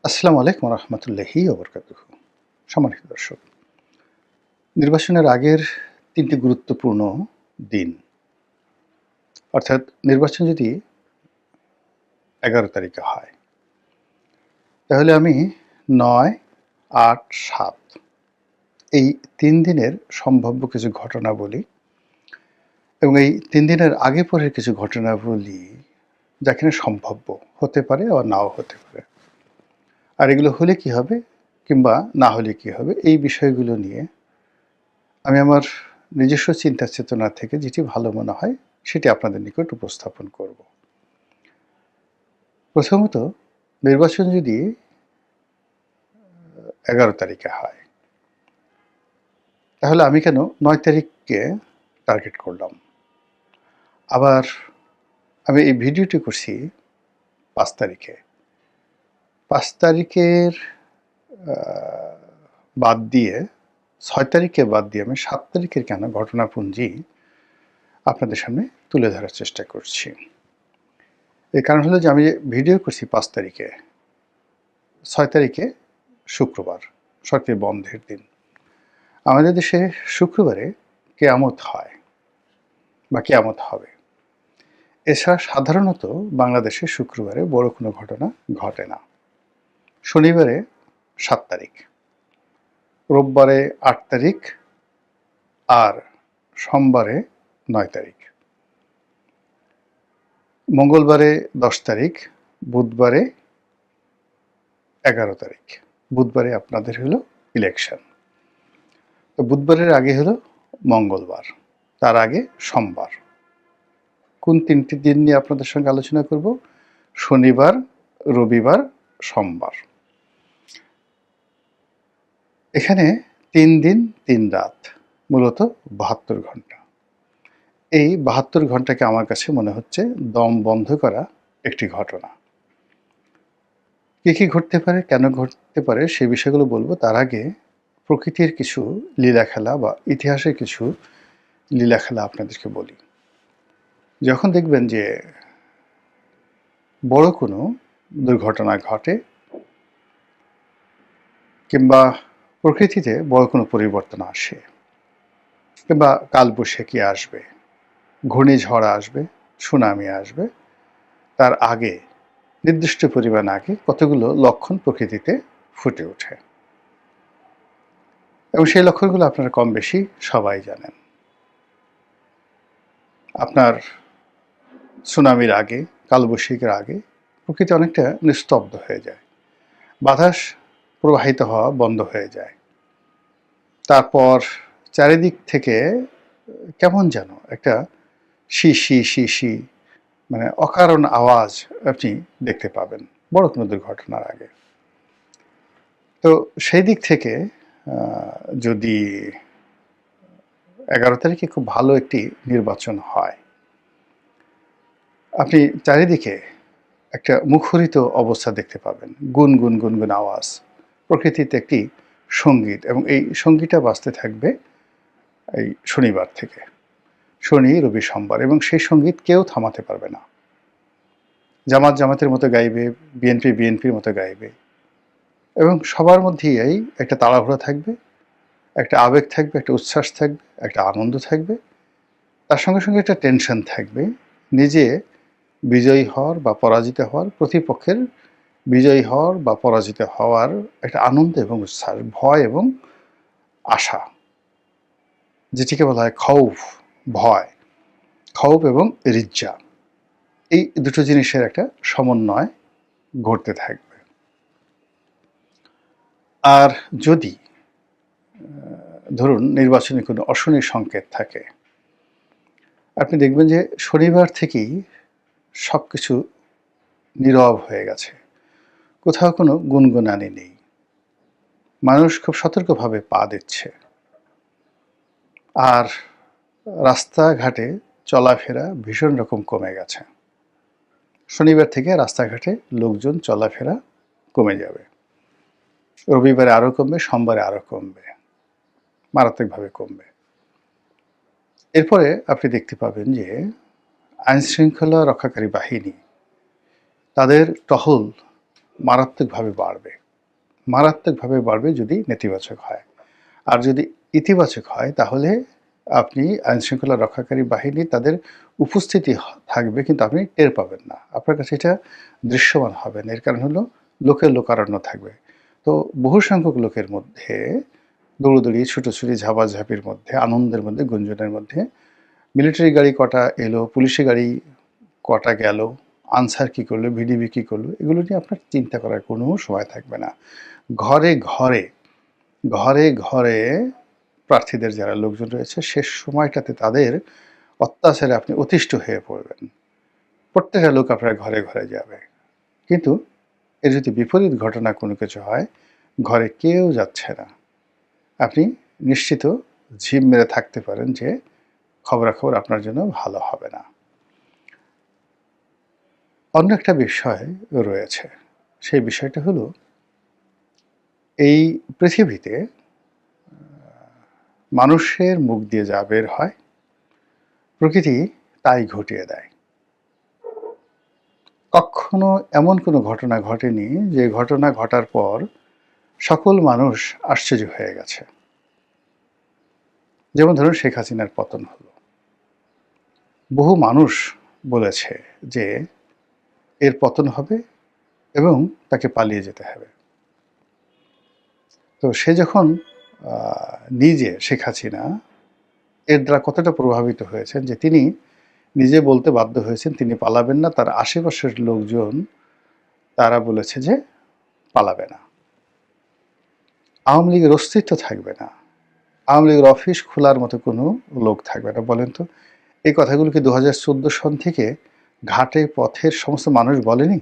আসসালামু আলাইকুম রহমতুল্লাহি ওবরকাতুহু। সম্মানিত দর্শক, নির্বাচনের আগের ৩টি গুরুত্বপূর্ণ দিন, অর্থাৎ নির্বাচন যদি ১১ তারিখে হয়, তাহলে আমি ৯, ৮, ৭ এই ৩ দিনের সম্ভাব্য কিছু ঘটনা বলি এবং এই ৩ দিনের আগে পরের কিছু ঘটনা বলি, যা কিনা সম্ভাব্য হতে পারে আবার নাও হতে পারে। আর এগুলো হলে কী হবে কিংবা না হলে কী হবে, এই বিষয়গুলো নিয়ে আমি আমার নিজস্ব চিন্তা চেতনা থেকে যেটি ভালো মনে হয় সেটি আপনাদের নিকট উপস্থাপন করব। প্রথমত, নির্বাচন যদি ১১ তারিখে হয়, তাহলে আমি কেন ৯ তারিখকে টার্গেট করলাম? আবার আমি এই ভিডিওটি করছি ৫ তারিখে। ৫ তারিখের বাদ দিয়ে ৬ তারিখকে বাদ দিয়ে আমি ৭ তারিখের কেন ঘটনাপুঞ্জি আপনাদের সামনে তুলে ধরার চেষ্টা করছি। এর কারণ হলো যে আমি ভিডিও করছি ৫ তারিখে, ৬ তারিখে শুক্রবার, সরকারি বন্ধের দিন। আমাদের দেশে শুক্রবারে কেয়ামত হয় বা কেয়ামত হবে। এছাড়া সাধারণত বাংলাদেশে শুক্রবারে বড় কোনো ঘটনা ঘটে না। শনিবারে ৭ তারিখ, রোববারে ৮ তারিখ, আর সোমবারে ৯ তারিখ, মঙ্গলবারে ১০ তারিখ, বুধবারে ১১ তারিখ। বুধবারে আপনাদের হলো ইলেকশন। তো বুধবারের আগে হলো মঙ্গলবার, তার আগে সোমবার। কোন ৩টি দিন নিয়ে আপনাদের সঙ্গে আলোচনা করব? শনিবার, রবিবার, সোমবার। এখানে ৩ দিন ৩ রাত, মূলত ৭২ ঘন্টা। এই ৭২ ঘন্টাকে আমার কাছে মনে হচ্ছে দম বন্ধ করা একটি ঘটনা। কী ঘটতে পারে, কেন ঘটতে পারে সে বিষয়গুলো বলবো। তার আগে প্রকৃতির কিছু লীলাখেলা বা ইতিহাসের কিছু লীলাখেলা আপনাদেরকে বলি। যখন দেখবেন যে বড় কোনো দুর্ঘটনা ঘটে কিংবা প্রকৃতিতে বড় কোনো পরিবর্তন আসে কিংবা কালবৈশাখী আসবে, ঘূর্ণিঝড় আসবে, সুনামি আসবে, তার আগে নির্দিষ্ট পরিমাণ আগে কতগুলো লক্ষণ প্রকৃতিতে ফুটে ওঠে এবং সেই লক্ষণগুলো আপনারা কম বেশি সবাই জানেন। আপনার সুনামির আগে, কালবৈশাখীর আগে প্রকৃতি অনেকটা নিস্তব্ধ হয়ে যায়, বাতাস প্রবাহিত হওয়া বন্ধ হয়ে যায়। তারপর চারিদিক থেকে কেমন যেন একটা শি শি শি শি, মানে অকারণ আওয়াজ আপনি দেখতে পাবেন বড় কোনো দুর্ঘটনার আগে। তো সেই দিক থেকে যদি ১১ তারিখে খুব ভালো একটি নির্বাচন হয়, আপনি চারিদিকে একটা মুখরিত অবস্থা দেখতে পাবেন, গুনগুন গুনগুন আওয়াজ, প্রকৃতিতে একটি সঙ্গীত, এবং এই সঙ্গীতটা বাজতে থাকবে এই শনিবার থেকে, শনি, রবি, সোমবার, এবং সেই সঙ্গীত কেউ থামাতে পারবে না। জামাত জামাতের মতো গাইবে, বিএনপি বিএনপির মতো গাইবে, এবং সবার মধ্যেই এই একটা তাড়াহুড়া থাকবে, একটা আবেগ থাকবে, একটা উচ্ছ্বাস থাকবে, একটা আনন্দ থাকবে, তার সঙ্গে সঙ্গে একটা টেনশন থাকবে, নিজে বিজয়ী হওয়ার বা পরাজিত হওয়ার, প্রতিপক্ষের বিজয়ী হওয়ার বা পরাজিত হওয়ার একটা আনন্দ এবং উচ্ছ্বাস, ভয় এবং আশা, যেটিকে বলা হয় খৌফ, ভয়, খৌফ এবং রিজ্জা। এই দুটো জিনিসের একটা সমন্বয় ঘটতে থাকবে। আর যদি ধরুন নির্বাচনে কোনো অশনির সংকেত থাকে, আপনি দেখবেন যে শনিবার থেকেই সব কিছু নীরব হয়ে গেছে, কোথাও কোনো গুনগুনানি নেই, মানুষ খুব সতর্কভাবে পা দিচ্ছে, আর রাস্তাঘাটে চলাফেরা ভীষণ রকম কমে গেছে। শনিবার থেকে রাস্তাঘাটে লোকজন চলাফেরা কমে যাবে, রবিবারে আরও কমবে, সোমবারে আরও কমবে, মারাত্মকভাবে কমবে। এরপরে আপনি দেখতে পাবেন যে আইনশৃঙ্খলা রক্ষাকারী বাহিনী তাদের টহল মারাত্মকভাবে বাড়বে। মারাত্মকভাবে বাড়বে যদি নেতিবাচক হয়। আর যদি ইতিবাচক হয় তাহলে আপনি আইনশৃঙ্খলা রক্ষাকারী বাহিনী তাদের উপস্থিতি থাকবে কিন্তু আপনি টের পাবেন না। আপনার কাছে এটা দৃশ্যমান হবে না। এর কারণ হলো লোকের লোকারণ্য থাকবে। তো বহু সংখ্যক লোকের মধ্যে দৌড়াদৌড়ি, ছুটোছুটি, ঝাপাঝাপির মধ্যে, আনন্দের মধ্যে, গুঞ্জনের মধ্যে মিলিটারি গাড়ি কটা এলো, পুলিশি গাড়ি কটা গেল, আনসার কী করলো, ভিডিপি কী করলো, এগুলো নিয়ে আপনার চিন্তা করার কোনো সময় থাকবে না। ঘরে ঘরে ঘরে ঘরে প্রার্থীদের যারা লোকজন রয়েছে শেষ সময়টাতে তাদের অত্যাচারে আপনি অতিষ্ঠ হয়ে পড়বেন। প্রত্যেকটা লোক আপনার ঘরে ঘরে যাবে। কিন্তু এর যদি বিপরীত ঘটনা কোনো কিছু হয়, ঘরে কেউ যাচ্ছে না। আপনি নিশ্চিত ঝিম মেরে থাকতে পারেন যে খবরাখবর আপনার জন্য ভালো হবে না। অন্য একটা বিষয় রয়েছে। সেই বিষয়টা হলো এই পৃথিবীতে মানুষের মুখ দিয়ে যা বের হয় প্রকৃতি তাই ঘটিয়ে দেয়। কখনো এমন কোনো ঘটনা ঘটেনি যে ঘটনা ঘটার পর সকল মানুষ আশ্চর্য হয়ে গেছে। যেমন ধরুন শেখ হাসিনার পতন হলো। বহু মানুষ বলেছে যে এর পতন হবে এবং তাকে পালিয়ে যেতে হবে। তো সে যখন নিজে শেখ হাসিনা এর দ্বারা কতটা প্রভাবিত হয়েছেন যে তিনি নিজে বলতে বাধ্য হয়েছেন তিনি পালাবেন না, তার আশেপাশের লোকজন তারা বলেছে যে পালাবে না, আওয়ামী লীগের অস্তিত্ব থাকবে না, আওয়ামী লীগের অফিস খোলার মতো কোনো লোক থাকবে না। বলেন তো এই কথাগুলো কি 2014 সন থেকে ঘাটে পথের সমস্ত মানুষ বলেনি?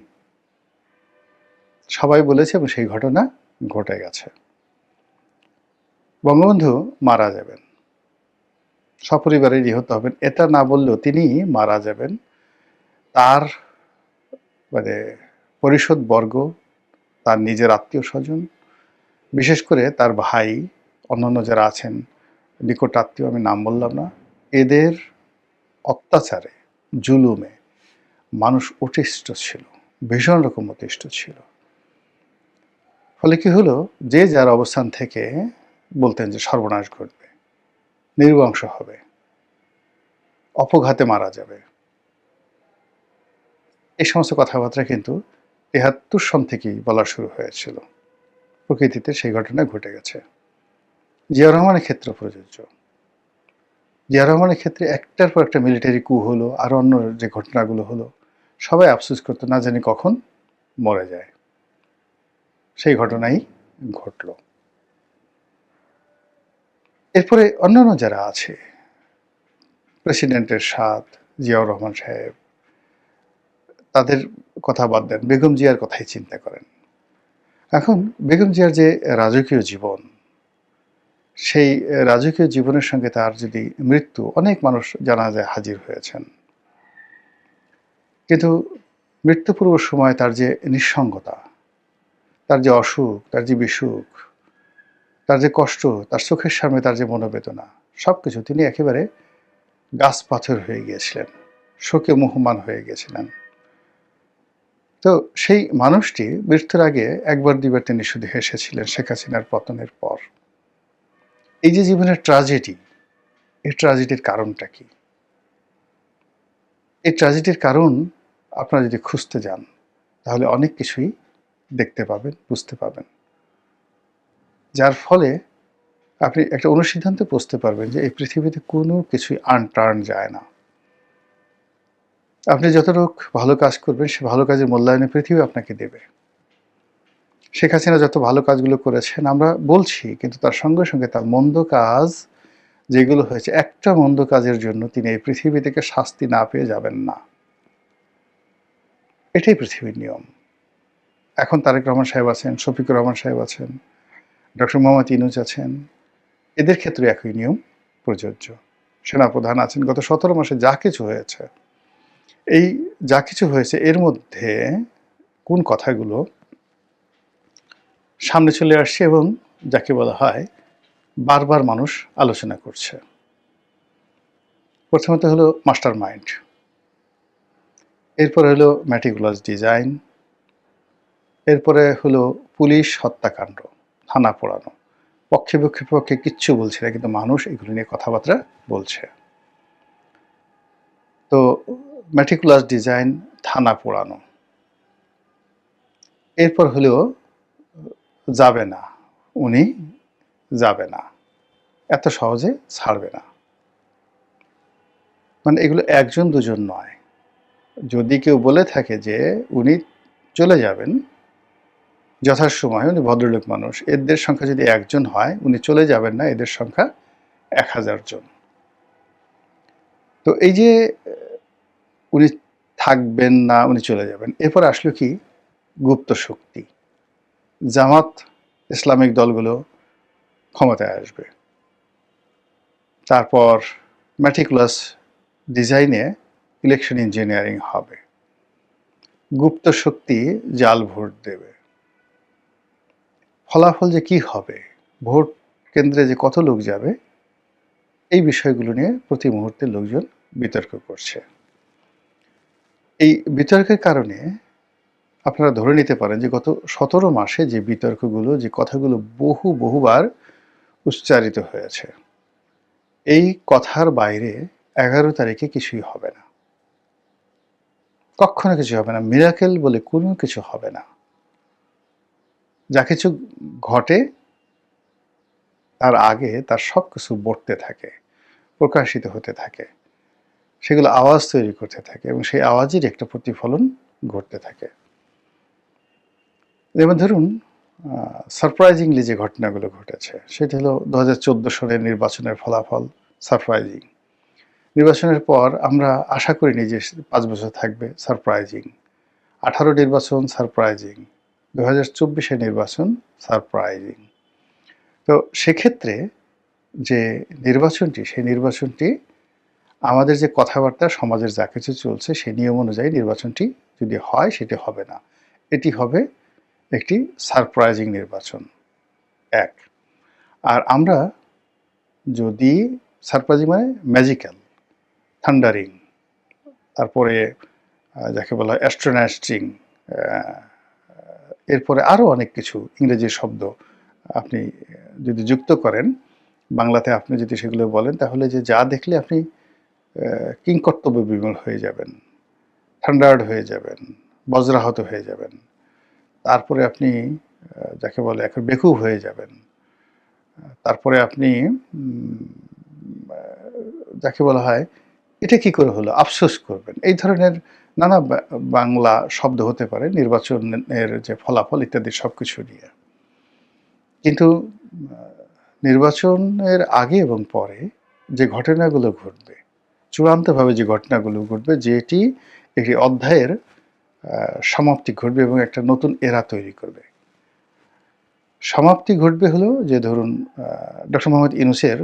সবাই বলেছে এবং সেই ঘটনা ঘটে গেছে। বঙ্গবন্ধু মারা যাবেন, সপরিবারে নিহত হবেন, এটা না বললেও তিনি মারা যাবেন। তার মানে পরিষদ বর্গ, তার নিজের আত্মীয় স্বজন, বিশেষ করে তার ভাই, অন্যান্য যারা আছেন নিকট আত্মীয়, আমি নাম বললাম না, এদের অত্যাচারে, জুলুমে মানুষ অতিষ্ঠ ছিল, ভীষণ রকম অতিষ্ঠ ছিল। ফলে কি হলো, যে যার অবস্থান থেকে বলতেন যে সর্বনাশ ঘটবে, নির্বংশ হবে, অপঘাতে মারা যাবে। এই সমস্ত কথাবার্তা কিন্তু ৭৩ সন থেকেই বলা শুরু হয়েছিল। প্রকৃতিতে সেই ঘটনা ঘটে গেছে। জিয়া রহমানের ক্ষেত্রে প্রযোজ্য। জিয়া রহমানের ক্ষেত্রে একটার পর একটা মিলিটারি কু হলো, আর অন্য যে ঘটনাগুলো হলো, সবাই আফসোস করতো না জানি কখন মরে যায়। সেই ঘটনাই ঘটল। এরপরে অন্যান্য যারা আছে, প্রেসিডেন্টের সাথ, জিয়াউর রহমান সাহেব, তাদের কথা বাদ দেন, বেগম জিয়ার কথাই চিন্তা করেন। এখন বেগম জিয়ার যে রাজকীয় জীবন, সেই রাজকীয় জীবনের সঙ্গে তার যদি মৃত্যু, অনেক মানুষ জানাজায় হাজির হয়েছেন, কিন্তু মৃত্যু পূর্ব সময় তার যে নিঃসঙ্গতা, তার যে অসুখ, তার যে বিসুখ, তার যে কষ্ট, তার চোখের সামনে তার যে মনোবেদনা, সব কিছু তিনি একেবারে গাছ পাথর হয়ে গিয়েছিলেন, শোকে মুহ্যমান হয়ে গিয়েছিলেন। তো সেই মানুষটি মৃত্যুর আগে একবার দুইবার তিনি শুধু হেসেছিলেন শেখ হাসিনার পতনের পর। এই যে জীবনের ট্র্যাজেডি, এই ট্র্যাজেডির কারণটা কি? এই ট্র্যাজেডির কারণ আপনারা যদি খুঁজতে যান তাহলে অনেক কিছুই দেখতে পাবেন, বুঝতে পাবেন, যার ফলে আপনি একটা অনুসিদ্ধান্তে পৌঁছতে পারবেন যে এই পৃথিবীতে কোনো কিছুই আনটার্ন যায় না। আপনি যতটুক ভালো কাজ করবেন সে ভালো কাজের মূল্যায়নে পৃথিবী আপনাকে দেবে। শেখ হাসিনা যত ভালো কাজগুলো করেছেন আমরা বলছি, কিন্তু তার সঙ্গে সঙ্গে তার মন্দ কাজ যেগুলো হয়েছে, একটা মন্দ কাজের জন্য তিনি এই পৃথিবী থেকে শাস্তি না পেয়ে যাবেন না। এটাই পৃথিবীর নিয়ম। এখন তারেক রহমান সাহেব আছেন, শফিকুর রহমান সাহেব আছেন, ডক্টর মোহাম্মদ ইউনূস আছেন, এদের ক্ষেত্রে একই নিয়ম প্রযোজ্য। সেনাপ্রধান আছেন। গত ১৭ মাসে যা কিছু হয়েছে, এই যা কিছু হয়েছে এর মধ্যে কোন কথাগুলো সামনে চলে আসছে এবং যাকে বলা হয় বারবার মানুষ আলোচনা করছে। প্রথমত হলো মাস্টার মাইন্ড, এরপর হলো ম্যাটিকুলাস ডিজাইন, এরপরে হলো পুলিশ হত্যাকাণ্ড, থানা পোড়ানো। পক্ষে কিচ্ছু বলছে না, কিন্তু মানুষ এগুলো নিয়ে কথাবার্তা বলছে। তো মেটিকুলাস ডিজাইন, থানা পোড়ানো। এরপর হলো যাবে না, উনি যাবে না, এত সহজে ছাড়বে না। মানে এগুলো একজন দুজন নয়। যদি কেউ বলে থাকে যে উনি চলে যাবেন যথাসময়ে, উনি ভদ্রলোক মানুষ, এদের সংখ্যা যদি একজন হয়, উনি চলে যাবেন না, এদের সংখ্যা 1000 জন। তো এই যে উনি থাকবেন না, উনি চলে যাবেন, এরপর আসলো কি গুপ্ত শক্তি, জামাত ইসলামিক দলগুলো ক্ষমতায় আসবে। তারপর মেটিকুলাস ডিজাইনে ইলেকশন ইঞ্জিনিয়ারিং হবে, গুপ্ত শক্তি জাল ভোট দেবে। ফলাফল যে কি হবে, ভোট কেন্দ্রে যে কত লোক যাবে, এই বিষয়গুলো নিয়ে প্রতি মুহূর্তে লোকজন বিতর্ক করছে। এই বিতর্কের কারণে আপনারা ধরে নিতে পারেন যে গত 17 মাসে যে বিতর্কগুলো, যে কথাগুলো বহুবার উচ্চারিত হয়েছে, এই কথার বাইরে 11 তারিখে কিছুই হবে না, কখনো কিছু হবে না। মিরাকেল বলে কোনো কিছু হবে না। যা কিছু ঘটে তার আগে তার সব কিছু বর্তে থাকে, প্রকাশিত হতে থাকে, সেগুলো আওয়াজ তৈরি করতে থাকে, এবং সেই আওয়াজের একটা প্রতিফলন ঘটতে থাকে। যেমন ধরুন, সারপ্রাইজিংলি যে ঘটনাগুলো ঘটেছে, সেটা হলো 2014 সালের নির্বাচনের ফলাফল সারপ্রাইজিং। নির্বাচনের পর আমরা আশা করিনি যে 5 বছর থাকবে, সারপ্রাইজিং। 18 নির্বাচন সারপ্রাইজিং, 2024 নির্বাচন সারপ্রাইজিং। তো সেক্ষেত্রে যে নির্বাচনটি, সেই নির্বাচনটি আমাদের যে কথাবার্তা, সমাজের যা কিছু চলছে সেই নিয়ম অনুযায়ী নির্বাচনটি যদি হয়, সেটি হবে না, এটি হবে একটি সারপ্রাইজিং নির্বাচন, এক। আর আমরা যদি সারপ্রাইজিং মানে ম্যাজিক্যাল, থান্ডারিং, তারপরে যাকে বলা হয় অ্যাস্ট্রোনাস্টিং, এরপরে আরও অনেক কিছু ইংরেজি শব্দ আপনি যদি যুক্ত করেন, বাংলাতে আপনি যদি সেগুলো বলেন, তাহলে যে যা দেখলে আপনি কিংকর্তব্য বিমূঢ় হয়ে যাবেন, থান্ডার্ড হয়ে যাবেন, বজ্রাহত হয়ে যাবেন, তারপরে আপনি যাকে বলে এখন বেকুব হয়ে যাবেন, তারপরে আপনি যাকে বলা হয় এটা কি করে হলো আফসোস করবেন। এই ধরনের নানা বাংলা শব্দ হতে পারে নির্বাচনের যে ফলাফল ইত্যাদি সব কিছু নিয়ে। কিন্তু নির্বাচনের আগে এবং পরে যে ঘটনাগুলো ঘটবে, চূড়ান্তভাবে যে ঘটনাগুলো ঘটবে, যেটি একটি অধ্যায়ের সমাপ্তি ঘটবে এবং একটা নতুন এরা তৈরি করবে। সমাপ্তি ঘটবে হলো যে ধরুন ডক্টর মোহাম্মদ ইউনূসের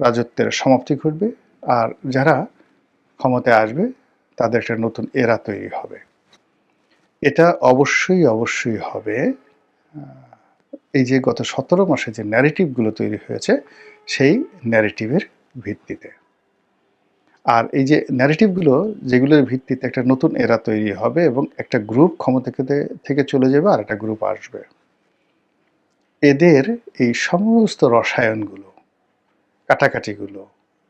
রাজত্বের সমাপ্তি ঘটবে, আর যারা ক্ষমতায় আসবে তাদের একটা নতুন এরা তৈরি হবে। এটা অবশ্যই হবে এই যে গত 17 মাসে যে ন্যারেটিভগুলো তৈরি হয়েছে, সেই ন্যারেটিভের ভিত্তিতে। আর এই যে ন্যারেটিভগুলো, যেগুলোর ভিত্তিতে একটা নতুন এরা তৈরি হবে এবং একটা গ্রুপ ক্ষমতা থেকে চলে যাবে আর একটা গ্রুপ আসবে। এদের এই সমস্ত রসায়নগুলো, কাটাকাটিগুলো,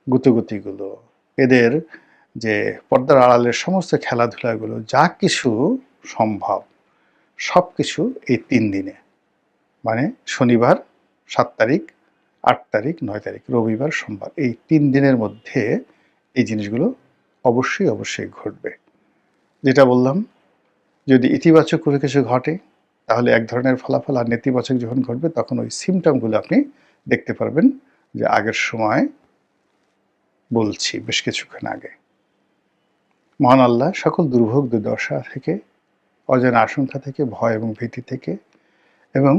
গুতোগুতিগুলো, এদের যে পর্দার আড়ালের সমস্ত খেলাধুলাগুলো, যা কিছু সম্ভব সব কিছু এই 3 দিনে, মানে শনিবার 7 তারিখ, 8 তারিখ, 9 তারিখ, রবিবার, সোমবার, এই 3 দিনের মধ্যে এই জিনিসগুলো অবশ্যই ঘটবে। যেটা বললাম, যদি ইতিবাচক কোনো কিছু ঘটে তাহলে এক ধরনের ফলাফল, আর নেতিবাচক যখন ঘটবে তখন ওই সিমটমগুলো আপনি দেখতে পারবেন, যে আগের সময় বলছি বেশ কিছুক্ষণ আগে। মহান আল্লাহ সকল দুর্ভোগ দুর্দশা থেকে, অজানা আশঙ্কা থেকে, ভয় এবং ভীতি থেকে, এবং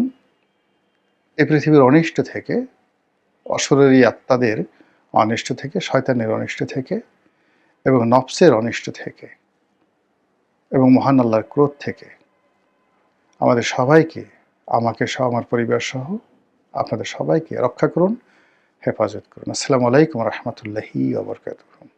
এই পৃথিবীর অনিষ্ট থেকে, অশরীরী আত্মাদের অনিষ্ট থেকে, শয়তানের অনিষ্ট থেকে, এবং নফসের অনিষ্ট থেকে, এবং মহান আল্লাহর ক্রোধ থেকে আমাদের সবাইকে, আমাকে সহ, আমার পরিবার সহ আপনাদের সবাইকে রক্ষা করুন, হেফাজত করুন। আসসালামু আলাইকুম রহমতুল্লাহি ওয়া বারাকাতুহু।